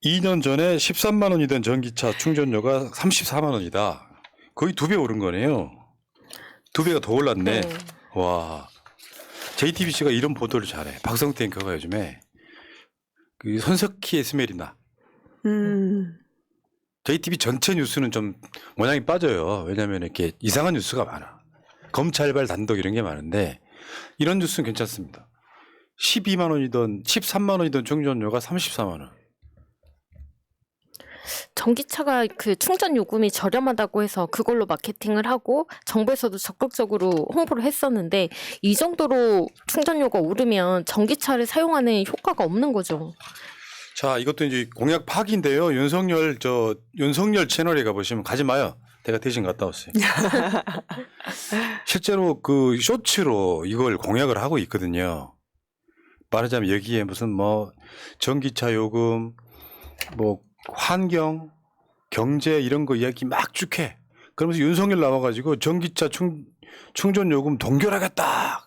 2년 전에 13만 원이던 전기차 충전료가 34만 원이다. 거의 2배 오른 거네요. 2배가 더 올랐네. 네. 와. JTBC가 이런 보도를 잘해. 박성태 앵커가 요즘에 그 손석희의 스멜이 나. JTBC 전체 뉴스는 좀 모양이 빠져요. 왜냐하면 이렇게 이상한 뉴스가 많아. 검찰발 단독 이런 게 많은데 이런 뉴스는 괜찮습니다. 12만 원이던 13만 원이던 충전료가 34만 원. 전기차가 그 충전 요금이 저렴하다고 해서 그걸로 마케팅을 하고 정부에서도 적극적으로 홍보를 했었는데 이 정도로 충전료가 오르면 전기차를 사용하는 효과가 없는 거죠. 자, 이것도 이제 공약 파기인데요. 윤석열 채널에 가보시면 가지 마요. 내가 대신 갔다 왔어요. 실제로 그 쇼츠로 이걸 공약을 하고 있거든요. 말하자면 여기에 무슨 뭐 전기차 요금, 뭐 환경, 경제 이런 거 이야기 막 쭉 해. 그러면서 윤석열 나와가지고 전기차 충전 요금 동결하겠다.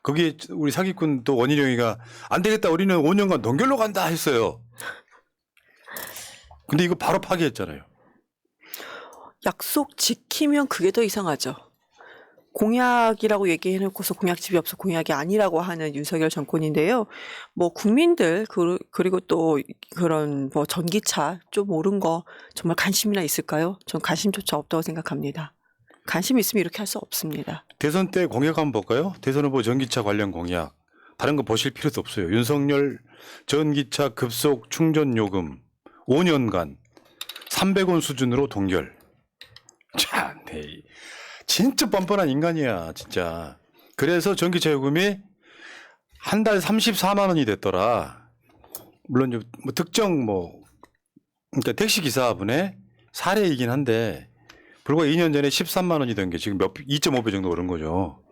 거기에 우리 사기꾼 또 원희룡이가 안 되겠다. 우리는 5년간 동결로 간다 했어요. 근데 이거 바로 파기했잖아요. 약속 지키면 그게 더 이상하죠. 공약이라고 얘기해놓고서 공약집이 없어 공약이 아니라고 하는 윤석열 정권인데요. 뭐 국민들 그리고 또 그런 뭐 전기차 좀 오른 거 정말 관심이나 있을까요? 전 관심조차 없다고 생각합니다. 관심 있으면 이렇게 할 수 없습니다. 대선 때 공약 한번 볼까요? 대선 후보 전기차 관련 공약. 다른 거 보실 필요도 없어요. 윤석열 전기차 급속 충전 요금 5년간 300원 수준으로 동결. 참, 네. 진짜 뻔뻔한 인간이야, 진짜. 그래서 전기차 요금이 한 달 34만 원이 됐더라. 물론 뭐 특정 그러니까 택시 기사분의 사례이긴 한데 불과 2년 전에 13만 원이 된 게 지금 2.5배 정도 오른 거죠.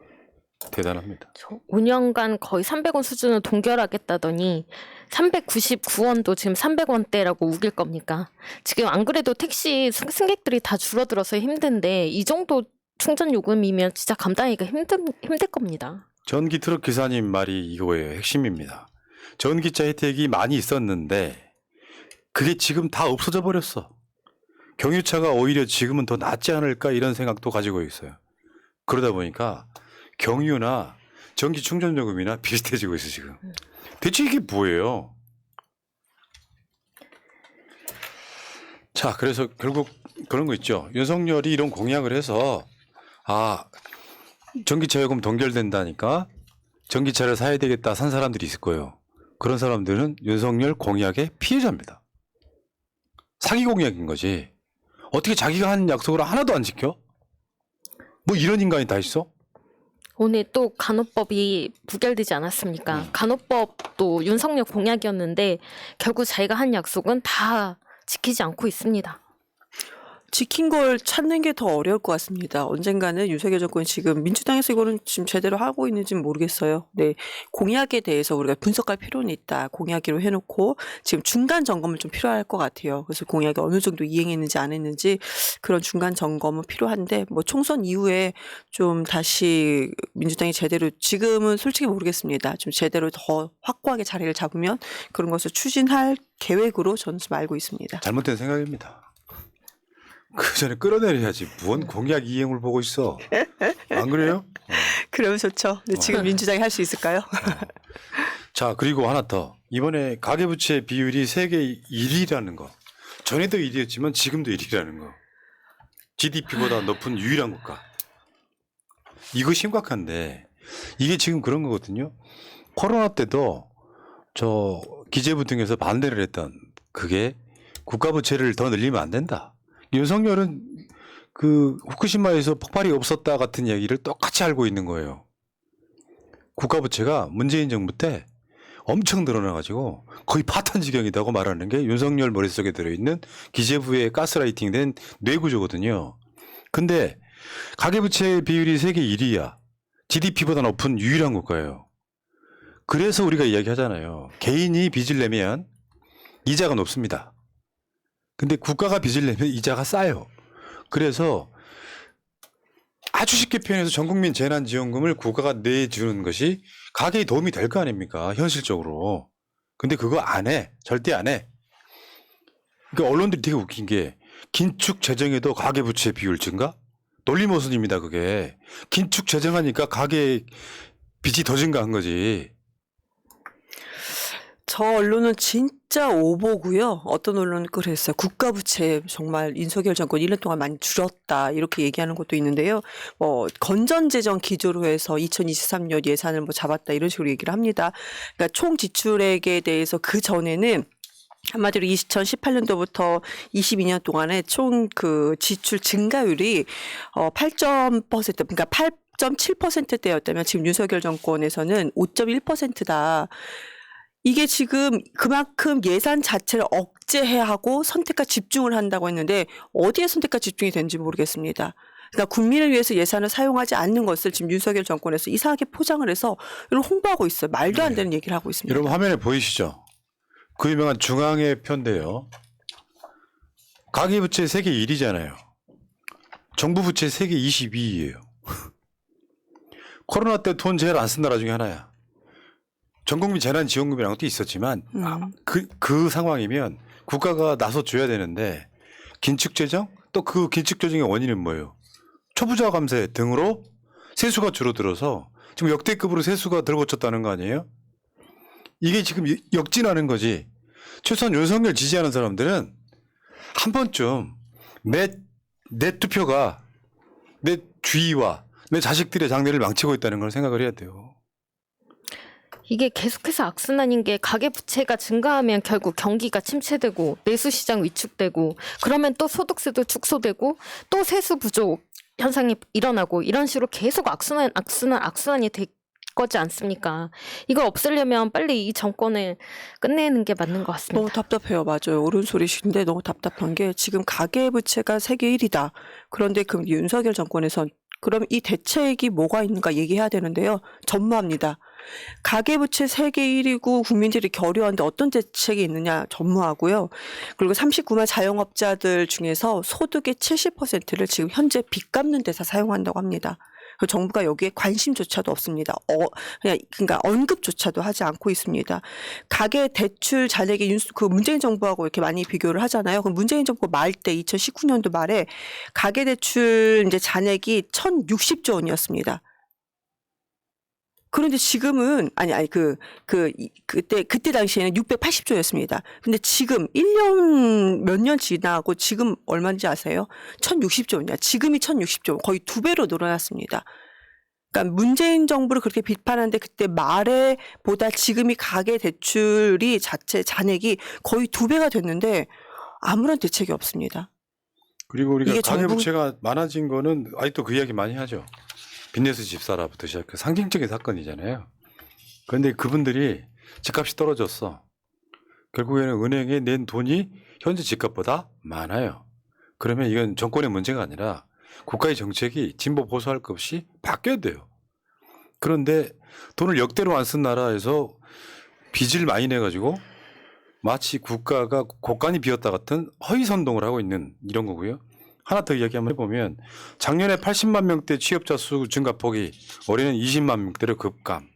대단합니다. 5년간 거의 300원 수준을 동결하겠다더니 399원도 지금 300원대라고 우길 겁니까? 지금 안 그래도 택시 승객들이 다 줄어들어서 힘든데 이 정도 충전 요금이면 진짜 감당하기가 힘들 겁니다. 전기 트럭 기사님 말이 이거예요. 핵심입니다. 전기차 혜택이 많이 있었는데 그게 지금 다 없어져 버렸어. 경유차가 오히려 지금은 더 낫지 않을까 이런 생각도 가지고 있어요. 그러다 보니까 경유나 전기 충전요금이나 비슷해지고 있어 지금. 대체 이게 뭐예요? 자, 그래서 결국 그런 거 있죠. 윤석열이 이런 공약을 해서 전기차 요금 동결된다니까 전기차를 사야 되겠다 산 사람들이 있을 거예요. 그런 사람들은 윤석열 공약의 피해자입니다. 사기 공약인 거지. 어떻게 자기가 한 약속을 하나도 안 지켜? 뭐 이런 인간이 다 있어? 오늘 또 간호법이 부결되지 않았습니까? 간호법도 윤석열 공약이었는데 결국 자기가 한 약속은 다 지키지 않고 있습니다. 지킨 걸 찾는 게 더 어려울 것 같습니다. 언젠가는 윤석열 정권이 지금 민주당에서 이거는 지금 제대로 하고 있는지는 모르겠어요. 네, 공약에 대해서 우리가 분석할 필요는 있다. 공약으로 해놓고 지금 중간 점검은 좀 필요할 것 같아요. 그래서 공약이 어느 정도 이행했는지 안 했는지 그런 중간 점검은 필요한데 뭐 총선 이후에 좀 다시 민주당이 제대로 지금은 솔직히 모르겠습니다. 좀 제대로 더 확고하게 자리를 잡으면 그런 것을 추진할 계획으로 저는 좀 알고 있습니다. 잘못된 생각입니다. 그 전에 끌어내려야지. 뭔 공약 이행을 보고 있어. 안 그래요? 그러면 좋죠. 근데 지금 민주당이 할 수 있을까요? 자, 그리고 하나 더. 이번에 가계부채 비율이 세계 1위라는 거. 전에도 1위였지만 지금도 1위라는 거. GDP보다 높은 유일한 국가. 이거 심각한데 이게 지금 그런 거거든요. 코로나 때도 저 기재부 등에서 반대를 했던 그게 국가부채를 더 늘리면 안 된다. 윤석열은 그 후쿠시마에서 폭발이 없었다 같은 얘기를 똑같이 알고 있는 거예요. 국가부채가 문재인 정부 때 엄청 늘어나가지고 거의 파탄 지경이라고 말하는 게 윤석열 머릿속에 들어있는 기재부의 가스라이팅된 뇌구조거든요. 근데 가계부채 비율이 세계 1위야. GDP보다 높은 유일한 국가예요. 그래서 우리가 이야기하잖아요. 개인이 빚을 내면 이자가 높습니다. 근데 국가가 빚을 내면 이자가 싸요. 그래서 아주 쉽게 표현해서 전국민 재난지원금을 국가가 내주는 것이 가계에 도움이 될 거 아닙니까? 현실적으로. 근데 그거 안 해. 절대 안 해. 그러니까 언론들이 되게 웃긴 게 긴축 재정에도 가계부채 비율 증가? 논리모순입니다. 그게. 긴축 재정하니까 가계 빚이 더 증가한 거지. 저 언론은 진짜 오보고요. 어떤 언론은 그랬어요. 국가부채 정말 윤석열 정권 1년 동안 많이 줄었다 이렇게 얘기하는 것도 있는데요. 건전재정 기조로 해서 2023년 예산을 잡았다 이런 식으로 얘기를 합니다. 그러니까 총 지출액에 대해서 그 전에는 한마디로 2018년도부터 22년 동안에 총 그 지출 증가율이 8% 그러니까 8.7%대였다면 지금 윤석열 정권에서는 5.1%다. 이게 지금 그만큼 예산 자체를 억제해야 하고 선택과 집중을 한다고 했는데 어디에 선택과 집중이 되는지 모르겠습니다. 그러니까 국민을 위해서 예산을 사용하지 않는 것을 지금 윤석열 정권에서 이상하게 포장을 해서 이걸 홍보하고 있어요. 말도 안 되는 얘기를 하고 있습니다. 여러분 화면에 보이시죠? 그 유명한 중앙의 편인데요. 가계부채 세계 1위잖아요. 정부 부채 세계 22위예요. 코로나 때 돈 제일 안 쓴 나라 중에 하나야. 전국민 재난지원금이라는 것도 있었지만 그 상황이면 국가가 나서줘야 되는데 긴축재정? 또 그 긴축재정의 원인은 뭐예요? 초부자 감세 등으로 세수가 줄어들어서 지금 역대급으로 세수가 들어붙였다는 거 아니에요? 이게 지금 역진하는 거지. 최소한 윤석열 지지하는 사람들은 한 번쯤 내 투표가 내 주위와 내 자식들의 장래를 망치고 있다는 걸 생각을 해야 돼요. 이게 계속해서 악순환인 게 가계부채가 증가하면 결국 경기가 침체되고 내수시장 위축되고 그러면 또 소득세도 축소되고 또 세수 부족 현상이 일어나고 이런 식으로 계속 악순환이 될 거지 않습니까? 이걸 없애려면 빨리 이 정권을 끝내는 게 맞는 것 같습니다. 너무 답답해요. 맞아요. 옳은 소리신데 너무 답답한 게 지금 가계부채가 세계 1위다. 그런데 그 윤석열 정권에선 그럼 이 대책이 뭐가 있는가 얘기해야 되는데요. 전무합니다. 가계부채 세계 1위고 국민들이 겨려하는데 어떤 대책이 있느냐 전무하고요. 그리고 39만 자영업자들 중에서 소득의 70%를 지금 현재 빚 갚는 데서 사용한다고 합니다. 정부가 여기에 관심조차도 없습니다. 그러니까 언급조차도 하지 않고 있습니다. 가계 대출 잔액이 그 문재인 정부하고 이렇게 많이 비교를 하잖아요. 그럼 문재인 정부 말 때 2019년도 말에 가계 대출 이제 잔액이 1,060조 원이었습니다. 그런데 지금은 그때 당시에는 680조였습니다. 근데 지금 1년 몇 년 지나고 지금 얼마인지 아세요? 1,060조 원이야. 지금이 1,060조 원. 거의 2배로 늘어났습니다. 그러니까 문재인 정부를 그렇게 비판하는데 그때 말에 보다 지금이 가계 대출이 자체 잔액이 거의 2배가 됐는데 아무런 대책이 없습니다. 그리고 우리가 이게 가계부채가 많아진 거는 아직도 그 이야기 많이 하죠. 빚내서 집 사라부터 시작해 상징적인 사건이잖아요. 그런데 그분들이 집값이 떨어졌어. 결국에는 은행에 낸 돈이 현재 집값보다 많아요. 그러면 이건 정권의 문제가 아니라 국가의 정책이 진보 보수할 것 없이 바뀌어야 돼요. 그런데 돈을 역대로 안 쓴 나라에서 빚을 많이 내가지고 마치 국가가 곳간이 비었다 같은 허위 선동을 하고 있는 이런 거고요. 하나 더 이야기 한번 해보면 작년에 80만 명대 취업자 수 증가폭이 올해는 20만 명대로 급감.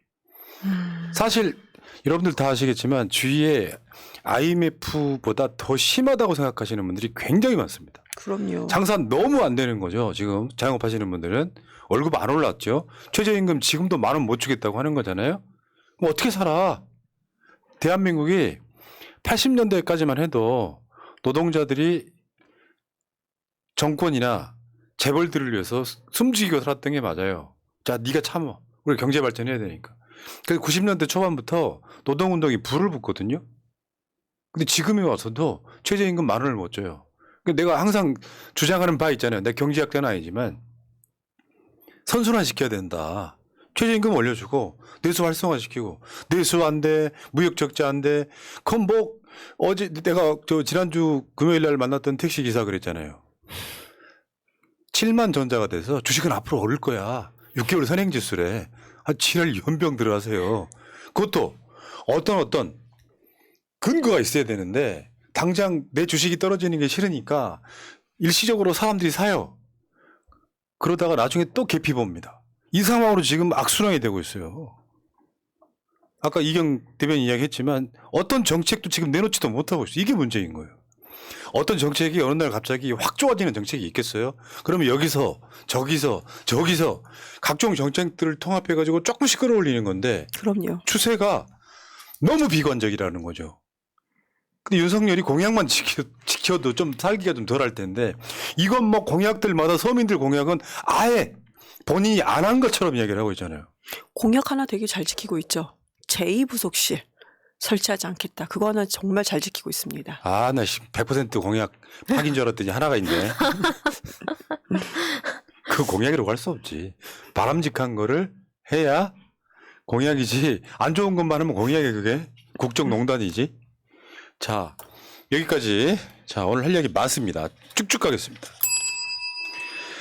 사실 여러분들 다 아시겠지만 주위에 IMF보다 더 심하다고 생각하시는 분들이 굉장히 많습니다. 그럼요. 장사 너무 안 되는 거죠. 지금 자영업하시는 분들은 월급 안 올랐죠. 최저임금 지금도 10,000원 못 주겠다고 하는 거잖아요. 그럼 어떻게 살아? 대한민국이 80년대까지만 해도 노동자들이 정권이나 재벌들을 위해서 숨죽이고 살았던 게 맞아요. 자, 네가 참어. 우리 경제 발전해야 되니까. 그래서 90년대 초반부터 노동운동이 불을 붙거든요. 근데 지금에 와서도 최저임금 10,000원을 못 줘요. 내가 항상 주장하는 바 있잖아요. 내 경제학자는 아니지만 선순환 시켜야 된다. 최저임금 올려주고 내수 활성화시키고 내수 안 돼, 무역 적자 안 돼. 그럼 뭐 어제 내가 지난주 금요일 날 만났던 택시 기사 그랬잖아요. 7만 전자가 돼서 주식은 앞으로 오를 거야. 6개월 선행지수래. 지랄 연병 들어가세요. 그것도 어떤 근거가 있어야 되는데 당장 내 주식이 떨어지는 게 싫으니까 일시적으로 사람들이 사요. 그러다가 나중에 또 개피 봅니다. 이 상황으로 지금 악순환이 되고 있어요. 아까 이경 대변인 이야기했지만 어떤 정책도 지금 내놓지도 못하고 있어요. 이게 문제인 거예요. 어떤 정책이 어느 날 갑자기 확 좋아지는 정책이 있겠어요? 그러면 여기서 저기서 각종 정책들을 통합해 가지고 조금씩 끌어올리는 건데 그럼요. 추세가 너무 비관적이라는 거죠. 근데 윤석열이 공약만 지켜도 좀 살기가 좀 덜할 텐데 이건 뭐 공약들마다 서민들 공약은 아예 본인이 안 한 것처럼 이야기를 하고 있잖아요. 공약 하나 되게 잘 지키고 있죠. 제2부속실 설치하지 않겠다. 그거 하나 정말 잘 지키고 있습니다. 아, 나 100% 공약 파긴 줄 알았더니 하나가 있네. 그 공약이라고 할 수 없지. 바람직한 거를 해야 공약이지. 안 좋은 것만 하면 공약이 그게 국정농단이지. 자, 여기까지. 자, 오늘 할 얘기 많습니다. 쭉쭉 가겠습니다.